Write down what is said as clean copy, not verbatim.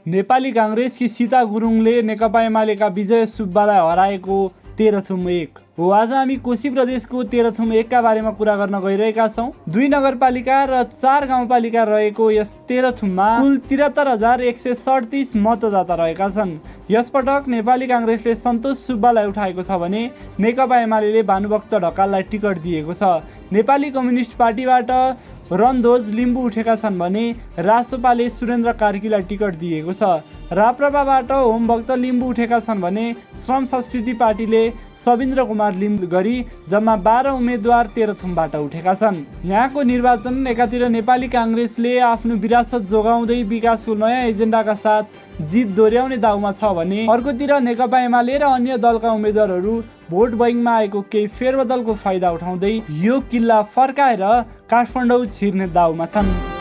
नेपाली काङ्ग्रेसकी सीता गुरुङले नेकपा एमालेका विजय सुब्बालाई हराएको तेह्रथुम 1 हो। आज हामी कोशी प्रदेशको तेह्रथुम 1 का बारेमा कुरा गर्न गइरहेका छौँ। 2 नगरपालिका र 4 गाउँपालिका रहेको यस तेह्रथुममा कुल 73,137 मतदाता रहेका छन्। यसपटक नेपाली काङ्ग्रेसले सन्तोष सुब्बालाई उठाएको छ भने नेकपा एमाले भानुभक्त ढकाललाई टिकट दिएको छ। नेपाली कम्युनिस्ट पार्टीबाट रणध्वज लिम्बू उठेका छन् भने रासोपाले सुरेन्द्र कार्कीलाई टिकट दिएको छ। राप्रपाबाट होमभक्त लिम्बू उठेका छन् भने श्रम संस्कृति पार्टीले सविन्द्र कुमार लिम्बू गरी जम्मा 12 उम्मेद्वार तेह्रथुमबाट उठेका छन्। यहाँको निर्वाचन एकातिर नेपाली काङ्ग्रेसले आफ्नो विरासत जोगाउँदै विकासको नयाँ एजेन्डाका साथ जित दोहोर्याउने दाउमा छ भने अर्कोतिर नेकपा एमाले र अन्य दलका उम्मेद्वारहरू भोट बैंकमा आएको केही फेरबदलको फाइदा उठाउँदै यो किल्ला फर्काएर काठमाडौँ छिर्ने दाउमा छन्।